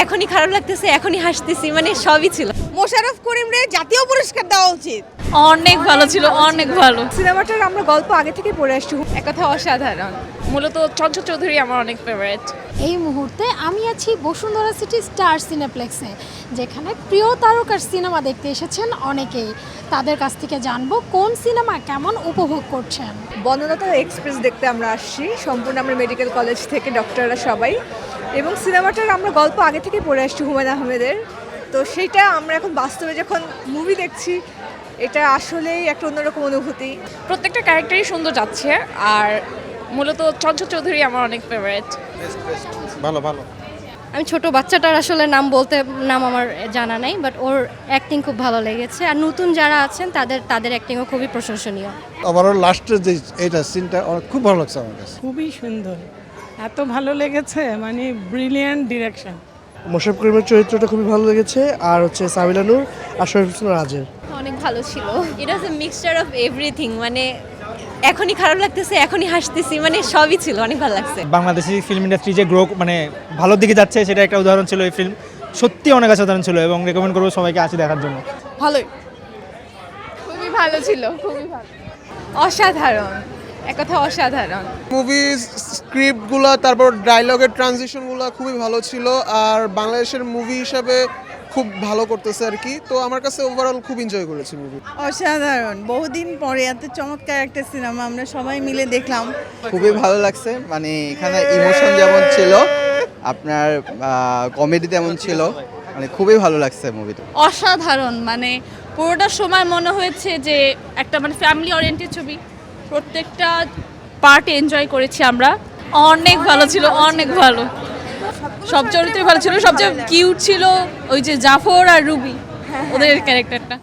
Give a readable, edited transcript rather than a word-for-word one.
এখনই খারাপ লাগতেছে, এখনই হাসতেছি, মানে সবই ছিল। মোশাররফ করিমরে জাতীয় পুরস্কার দেওয়া উচিত। অনেক ভালো ছিল, অনেক ভালো। সিনেমাটার আমরা গল্প আগে থেকে পড়ে আসছি। এক কথা অসাধারণ। মূলত চঞ্চল চৌধুরী আমার অনেক ফেভারিট। এই মুহূর্তে আমি আছি বসুন্ধরা সিটি স্টার সিনেপ্লেক্সে, যেখানে প্রিয় তারকার সিনেমা দেখতে এসেছেন অনেকেই। তাদের কাছ থেকে জানবো কোন সিনেমা কেমন উপভোগ করছেন। বন্দনাতা এক্সপ্রেস দেখতে আমরা আসছি, সম্পূর্ণ আমরা মেডিকেল কলেজ থেকে ডক্টররা সবাই, এবং সিনেমাটার আমরা গল্প আগে থেকে পড়ে আসছি হুমায়ুন আহমেদের। তো সেইটা আমরা এখন বাস্তবে যখন মুভি দেখছি, এটা আসলেই একটা অন্যরকম অনুভূতি। প্রত্যেকটা ক্যারেক্টারই সুন্দর যাচ্ছে, আর মূলত চঞ্চল চৌধুরী আমার অনেক ফেভারিট। ভালো ভালো। আমি ছোট বাচ্চাটার আসলে নাম আমার জানা নাই, বাট ওর অ্যাক্টিং খুব ভালো লেগেছে। আর নতুন যারা আছেন তাদের অ্যাক্টিংও খুবই প্রশংসনীয়। ওভারঅল লাস্টের যে এইটা সিনটা খুব ভালো লাগছে আমার কাছে। খুবই সুন্দর, এত ভালো লেগেছে, মানে ব্রিলিয়ান্ট ডিরেকশন। মোশাররফ করিমের চরিত্রটা খুবই ভালো লেগেছে, আর হচ্ছে সাবিলা নূর আর শরীফ হোসেন রাজের। অনেক ভালো ছিল। ইট ওয়াজ এ মিক্সচার অফ এভরিথিং, মানে এখনই খারাপ লাগতেছে, এখনই হাসতেছি, মানে সবই ছিল। অনেক ভালো লাগছে। বাংলাদেশি ফিল্ম ইন্ডাস্ট্রি যে গ্রো মানে ভালোর দিকে যাচ্ছে, সেটা একটা উদাহরণ ছিল এই ফিল্ম। সত্যি অনেক অসাধারণ ছিল এবং রেকমেন্ড করবো সবাইকে আসি দেখার জন্য। ভালোই, খুবই ভালো ছিল, খুবই ভালো, অসাধারণ। এক কথা অসাধারণ। মুভিজ স্ক্রিপ্টগুলো, তারপর ডায়লগের ট্রানজিশনগুলো খুবই ভালো ছিল, আর বাংলাদেশের মুভি হিসাবে খুব ভালো করতেছে আর কি। তো আমার কাছে ওভারঅল খুব এনজয় করেছি মুভি। অসাধারণ। বহুদিন পরে এত চমৎকার একটা সিনেমা আমরা সবাই মিলে দেখলাম। খুবই ভালো লাগছে, মানে এখানে ইমোশন যেমন ছিল, আপনার কমেডি তেমন ছিল, মানে খুবই ভালো লাগছে মুভিটা। অসাধারণ, মানে পুরোটা সময় মনে হয়েছে যে একটা মানে ফ্যামিলি ওরিয়েন্টেড ছবি। প্রত্যেকটা পার্ট এনজয় করেছি আমরা। অনেক ভালো ছিল, অনেক ভালো। সব চরিত্রই ভালো ছিল। সবচেয়ে কিউট ছিল ওই যে জাফর আর রুবি, ওদের ক্যারেক্টারটা।